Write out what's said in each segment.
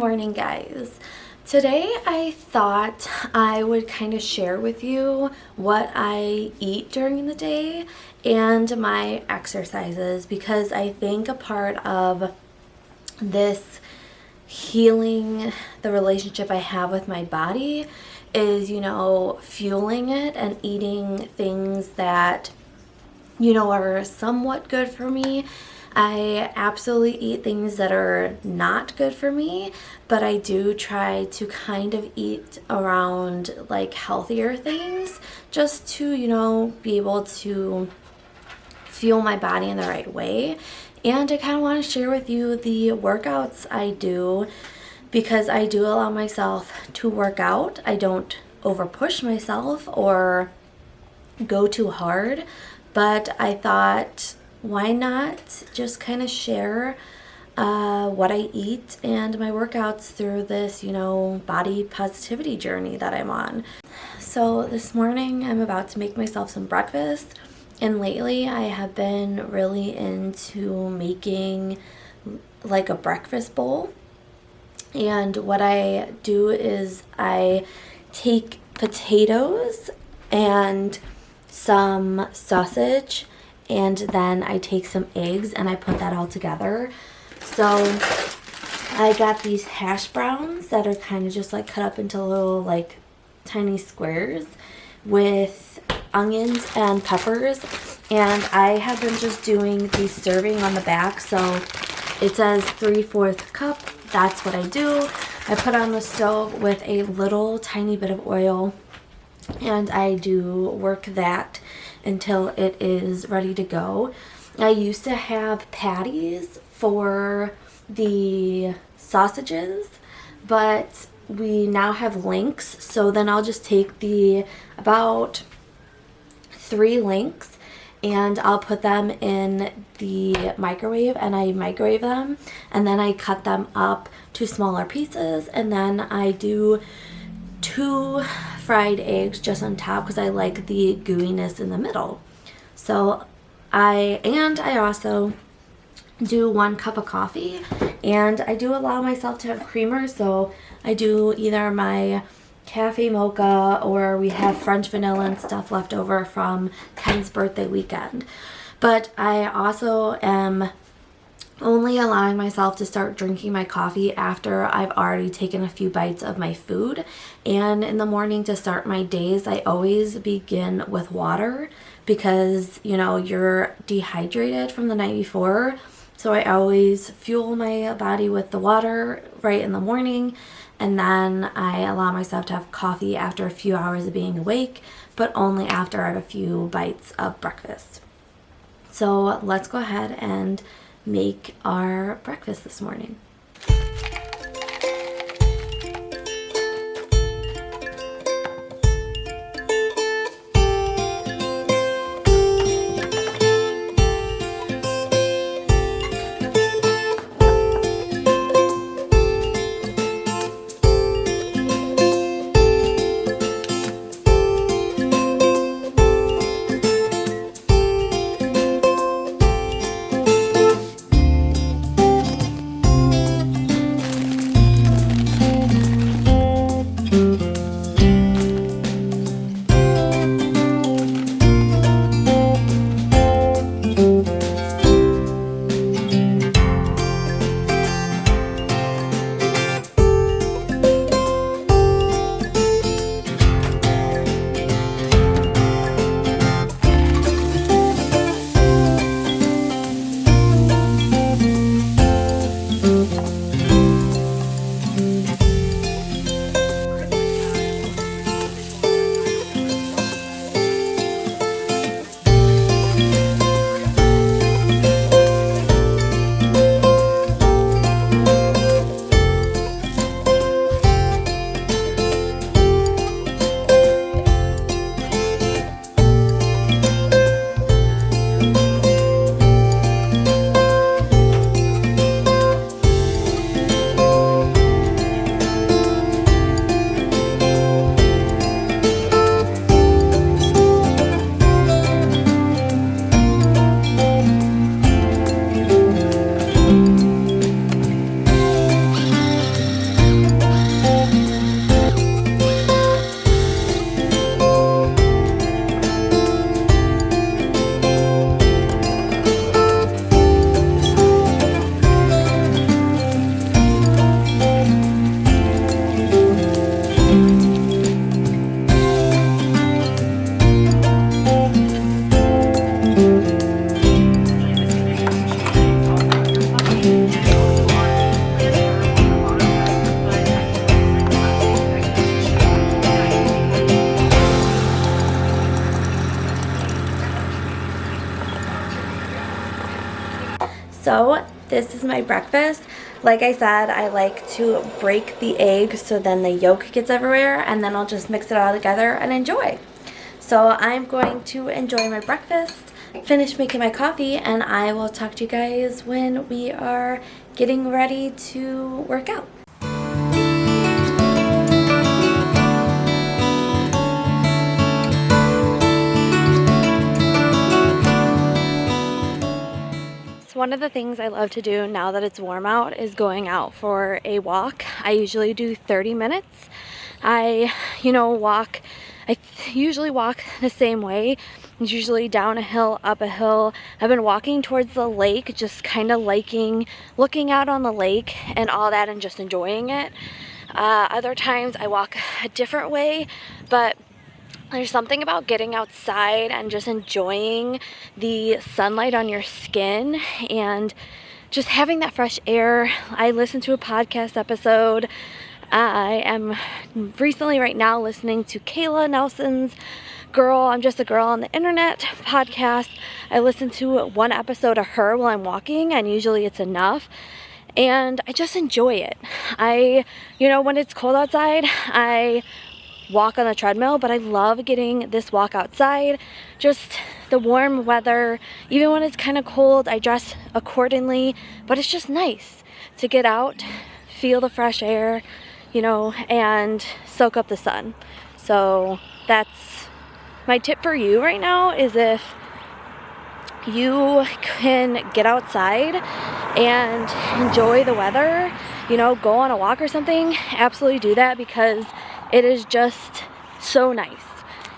morning, guys. Today I thought I would kind of share with you what I eat during the day and my exercises, because I think a part of this healing the relationship I have with my body is, fueling it and eating things that, are somewhat good for me. I absolutely eat things that are not good for me, but I do try to kind of eat around like healthier things just to, be able to fuel my body in the right way. And I kind of want to share with you the workouts I do, because I do allow myself to work out. I don't over push myself or go too hard, but I thought, why not just kind of share what I eat and my workouts through this, body positivity journey that I'm on. So this morning I'm about to make myself some breakfast, and lately I have been really into making like a breakfast bowl. And what I do is I take potatoes and some sausage, and then I take some eggs and I put that all together. So I got these hash browns that are kind of just like cut up into little like tiny squares with onions and peppers, and I have been just doing the serving on the back, so it says 3/4 cup. That's what I do. I put on the stove with a little tiny bit of oil, and I do work that until it is ready to go. I used to have patties for the sausages, but we now have links, so then I'll just take about 3 links and I'll put them in the microwave, and I microwave them, and then I cut them up to smaller pieces, and then I do 2 fried eggs just on top because I like the gooiness in the middle. So I also do 1 cup of coffee, and I do allow myself to have creamer, so I do either my cafe mocha, or we have French vanilla and stuff left over from Ken's birthday weekend. But I also am only allowing myself to start drinking my coffee after I've already taken a few bites of my food. And in the morning, to start my days, I always begin with water, because you're dehydrated from the night before. So I always fuel my body with the water right in the morning, and then I allow myself to have coffee after a few hours of being awake, but only after I have a few bites of breakfast. So let's go ahead and make our breakfast this morning. So this is my breakfast. Like I said, I like to break the egg so then the yolk gets everywhere, and then I'll just mix it all together and enjoy. So I'm going to enjoy my breakfast, finish making my coffee, and I will talk to you guys when we are getting ready to work out. One of the things I love to do now that it's warm out is going out for a walk. I usually do 30 minutes. I usually walk the same way. It's usually down a hill, up a hill. I've been walking towards the lake, just kind of liking looking out on the lake and all that and just enjoying it. Other times I walk a different way, but there's something about getting outside and just enjoying the sunlight on your skin and just having that fresh air. I listened to a podcast episode. I am recently right now listening to Kayla Nelson's Girl, I'm Just a Girl on the Internet podcast. I listen to one episode of her while I'm walking, and usually it's enough. And I just enjoy it. When it's cold outside, I walk on the treadmill, but I love getting this walk outside. Just the warm weather, even when it's kind of cold, I dress accordingly, but it's just nice to get out, feel the fresh air, and soak up the sun. So that's my tip for you right now, is if you can get outside and enjoy the weather, go on a walk or something, absolutely do that, because it is just so nice.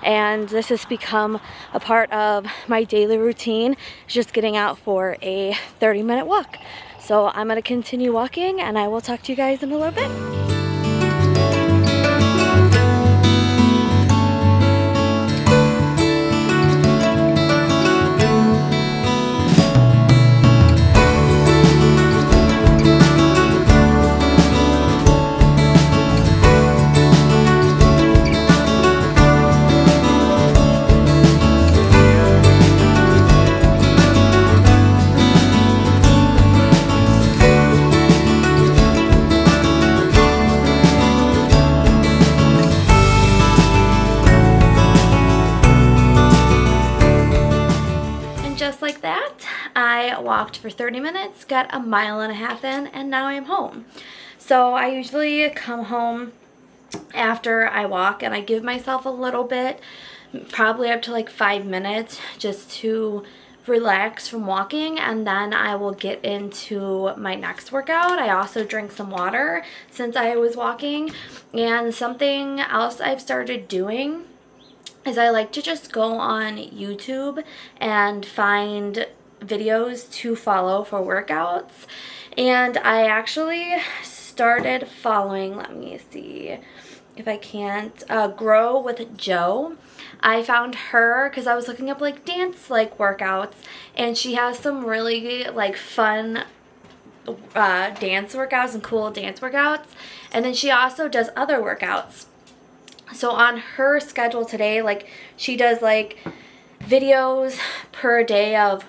And this has become a part of my daily routine, just getting out for a 30-minute walk. So I'm going to continue walking, and I will talk to you guys in a little bit. Just like that, I walked for 30 minutes, got a mile and a half in, and now I'm home. So I usually come home after I walk, and I give myself a little bit, probably up to like 5 minutes, just to relax from walking, and then I will get into my next workout. I also drink some water since I was walking. And something else I've started doing is I like to just go on YouTube and find videos to follow for workouts. And I actually started following, let me see if I can't, Grow with Jo. I found her because I was looking up like dance workouts, and she has some really fun dance workouts and cool dance workouts. And then she also does other workouts. So on her schedule today, she does videos per day of,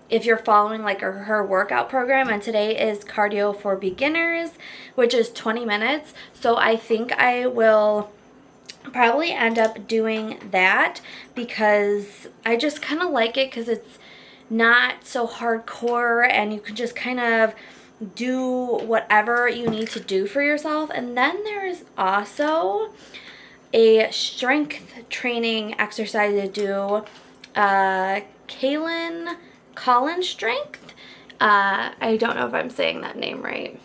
if you're following her workout program, and today is cardio for beginners, which is 20 minutes. So I think I will probably end up doing that, because I just kind of like it, because it's not so hardcore and you can just kind of do whatever you need to do for yourself. And then there's also a strength training exercise to do, Colin Strength. I don't know if I'm saying that name right.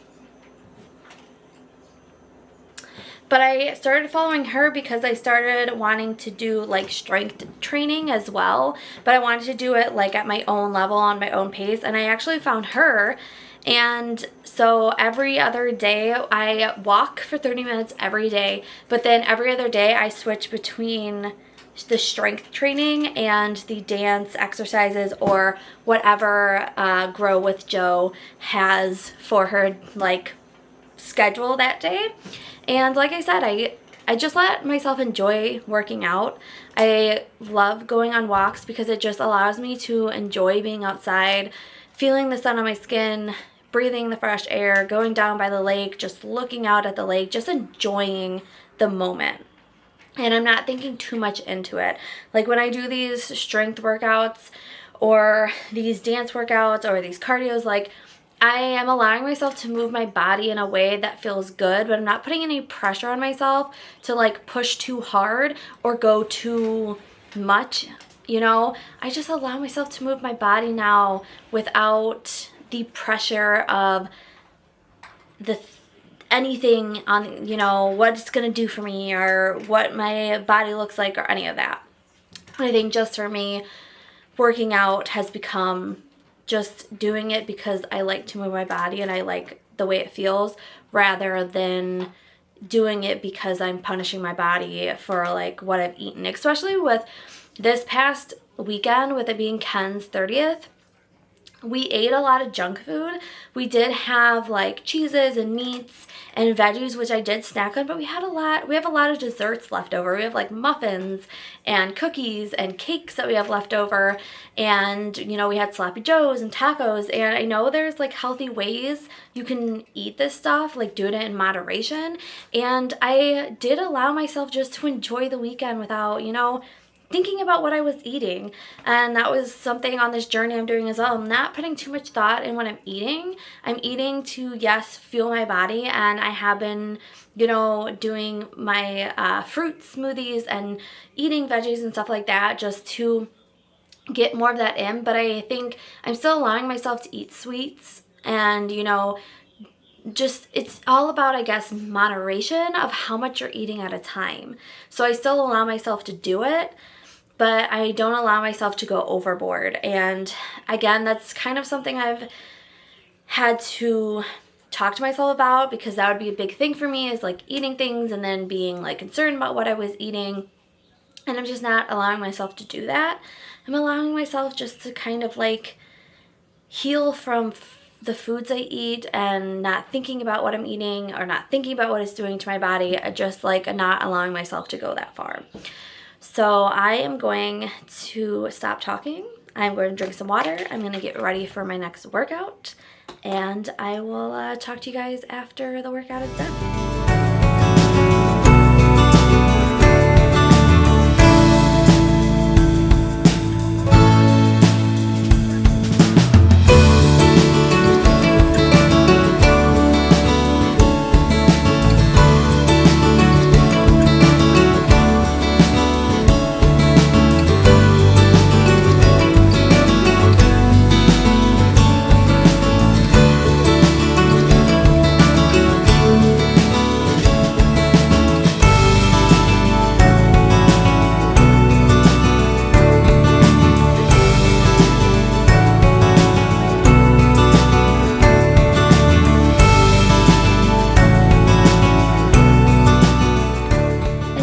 But I started following her because I started wanting to do strength training as well. But I wanted to do it at my own level, on my own pace. And I actually found her. And so every other day I walk for 30 minutes every day. But then every other day I switch between the strength training and the dance exercises, or whatever Grow with Jo has for her schedule that day. And like I said, I just let myself enjoy working out. I love going on walks because it just allows me to enjoy being outside, feeling the sun on my skin, breathing the fresh air, going down by the lake, just looking out at the lake, just enjoying the moment. And I'm not thinking too much into it. Like when I do these strength workouts or these dance workouts or these cardios, like I am allowing myself to move my body in a way that feels good, but I'm not putting any pressure on myself to like push too hard or go too much, you know? I just allow myself to move my body now without the pressure of anything on, you know, what it's gonna do for me or what my body looks like or any of that. I think just for me, working out has become just doing it because I like to move my body and I like the way it feels, rather than doing it because I'm punishing my body for like what I've eaten. Especially with this past weekend, with it being Ken's 30th, we ate a lot of junk food. We did have like cheeses and meats and veggies, which I did snack on, but we have a lot of desserts left over. We have like muffins and cookies and cakes that we have left over. And, you know, we had sloppy joes and tacos. And I know there's like healthy ways you can eat this stuff, like do it in moderation. And I did allow myself just to enjoy the weekend without, you know, thinking about what I was eating. And that was something on this journey I'm doing as well. I'm not putting too much thought in what I'm eating. I'm eating to, yes, fuel my body. And I have been, you know, doing my fruit smoothies and eating veggies and stuff like that just to get more of that in. But I think I'm still allowing myself to eat sweets and, you know, just it's all about, I guess, moderation of how much you're eating at a time. So I still allow myself to do it, but I don't allow myself to go overboard. And again, that's kind of something I've had to talk to myself about, because that would be a big thing for me, is like eating things and then being like concerned about what I was eating. And I'm just not allowing myself to do that. I'm allowing myself just to kind of like heal from the foods I eat and not thinking about what I'm eating or not thinking about what it's doing to my body, just like not allowing myself to go that far. So I am going to stop talking. I'm going to drink some water. I'm going to get ready for my next workout, and I will talk to you guys after the workout is done.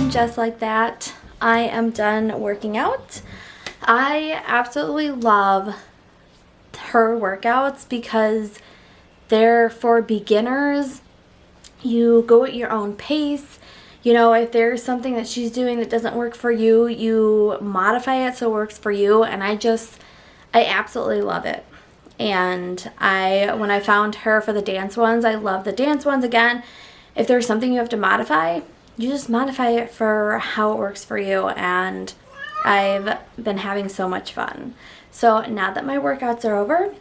Just like that, I am done working out. I absolutely love her workouts because they're for beginners. You go at your own pace. You know, if there's something that she's doing that doesn't work for you, you modify it so it works for you. And I absolutely love it. And when I found her for the dance ones, I love the dance ones. Again, if there's something you have to modify, you just modify it for how it works for you, and I've been having so much fun. So now that my workouts are over,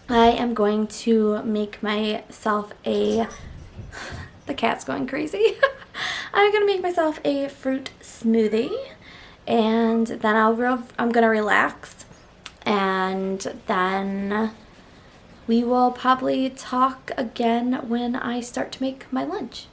I am going to make myself the cat's going crazy. I'm going to make myself a fruit smoothie, and then I'm going to relax, and then we will probably talk again when I start to make my lunch.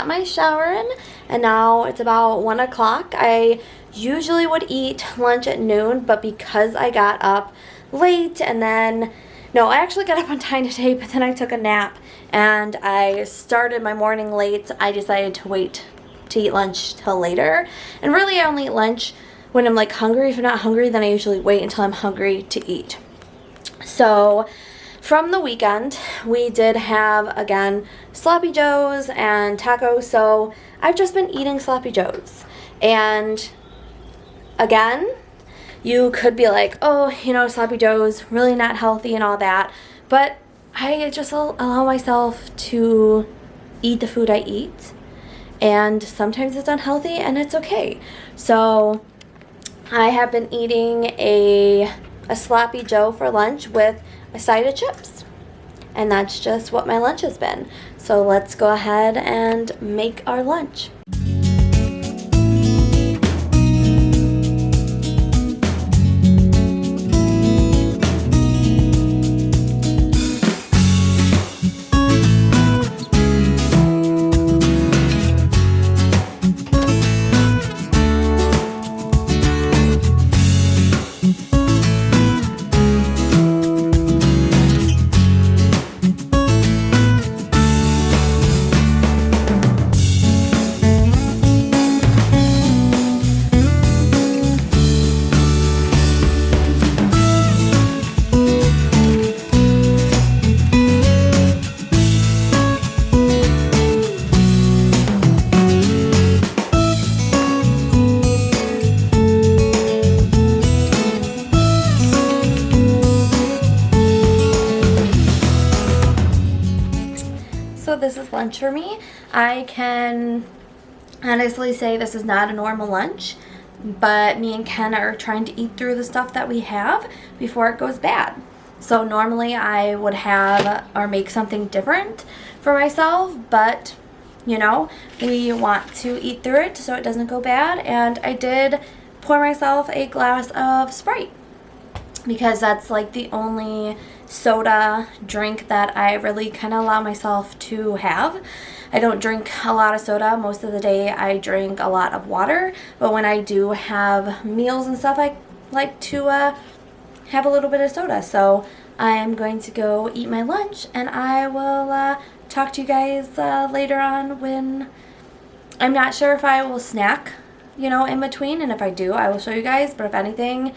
got my shower in, and now it's about 1 o'clock. I usually would eat lunch at noon, but because I got up late and then, no, I actually got up on time today, but then I took a nap and I started my morning late, I decided to wait to eat lunch till later. And really I only eat lunch when I'm like hungry. If I'm not hungry, then I usually wait until I'm hungry to eat. So from the weekend, we did have, again, Sloppy Joes and tacos. So I've just been eating Sloppy Joes. And again, you could be like, oh, you know, Sloppy Joe's really not healthy and all that. But I just allow myself to eat the food I eat. And sometimes it's unhealthy and it's okay. So I have been eating a Sloppy Joe for lunch with a side of chips. And that's just what my lunch has been. So let's go ahead and make our lunch. So this is lunch for me. I can honestly say this is not a normal lunch, but me and Ken are trying to eat through the stuff that we have before it goes bad. So normally I would have or make something different for myself, but you know, we want to eat through it so it doesn't go bad. And I did pour myself a glass of Sprite because that's like the only soda drink that I really kind of allow myself to have. I don't drink a lot of soda. Most of the day I drink a lot of water, but when I do have meals and stuff, I like to have a little bit of soda. So I am going to go eat my lunch, and I will talk to you guys later on when I'm not sure if I will snack, you know, in between, and if I do, I will show you guys. But if anything,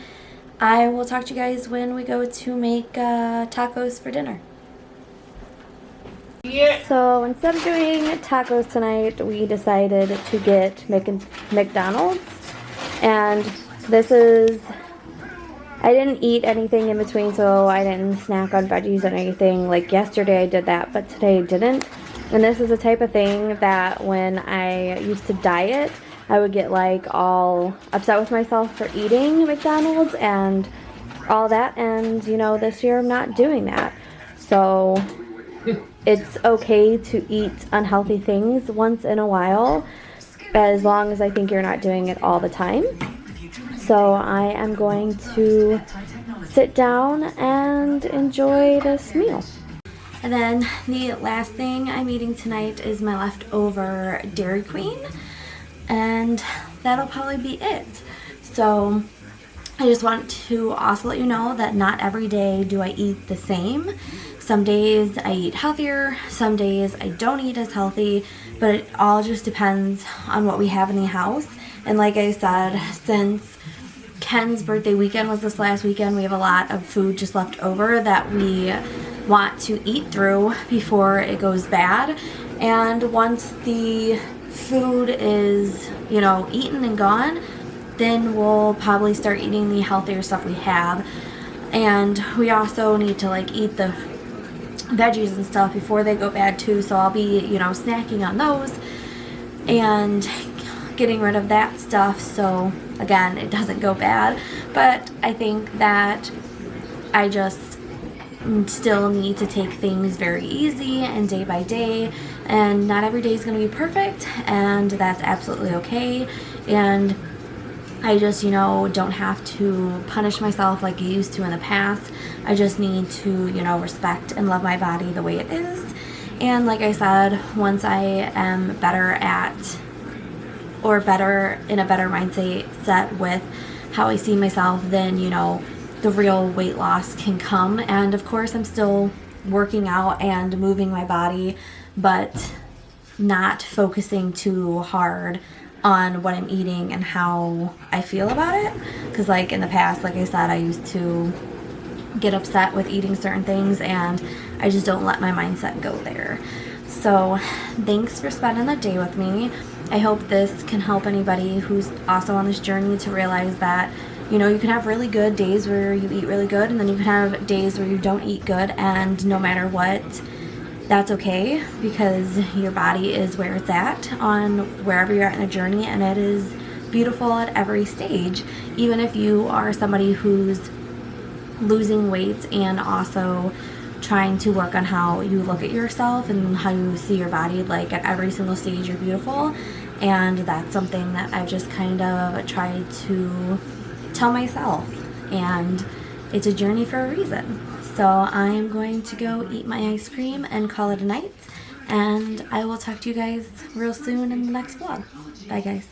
I will talk to you guys when we go to make tacos for dinner. Yeah. So instead of doing tacos tonight, we decided to get McDonald's. And this is, I didn't eat anything in between, so I didn't snack on veggies or anything. Like yesterday I did that, but today I didn't. And this is the type of thing that when I used to diet, I would get like all upset with myself for eating McDonald's and all that, and you know, this year I'm not doing that. So it's okay to eat unhealthy things once in a while, as long as I think you're not doing it all the time. So I am going to sit down and enjoy this meal. And then the last thing I'm eating tonight is my leftover Dairy Queen. And that'll probably be it. So I just want to also let you know that not every day do I eat the same. Some days I eat healthier, some days I don't eat as healthy, but it all just depends on what we have in the house. And like I said, since Ken's birthday weekend was this last weekend, we have a lot of food just left over that we want to eat through before it goes bad. And once the food is, you know, eaten and gone, then we'll probably start eating the healthier stuff we have. And we also need to like eat the veggies and stuff before they go bad too, so I'll be, you know, snacking on those and getting rid of that stuff so again it doesn't go bad. But I think that I just still need to take things very easy and day by day, and not every day is going to be perfect, and that's absolutely okay. And I just, you know, don't have to punish myself like I used to in the past. I just need to, you know, respect and love my body the way it is. And like I said, once I am better at, or better in a better mindset with how I see myself, then, you know, the real weight loss can come. And of course, I'm still working out and moving my body, but not focusing too hard on what I'm eating and how I feel about it. Because like in the past, like I said, I used to get upset with eating certain things, and I just don't let my mindset go there. So thanks for spending the day with me. I hope this can help anybody who's also on this journey to realize that, you know, you can have really good days where you eat really good, and then you can have days where you don't eat good, and no matter what, that's okay, because your body is where it's at on wherever you're at in the journey, and it is beautiful at every stage. Even if you are somebody who's losing weight and also trying to work on how you look at yourself and how you see your body, like at every single stage you're beautiful. And that's something that I've just kind of tried to tell myself, and it's a journey for a reason. So I'm going to go eat my ice cream and call it a night, and I will talk to you guys real soon in the next vlog. Bye guys.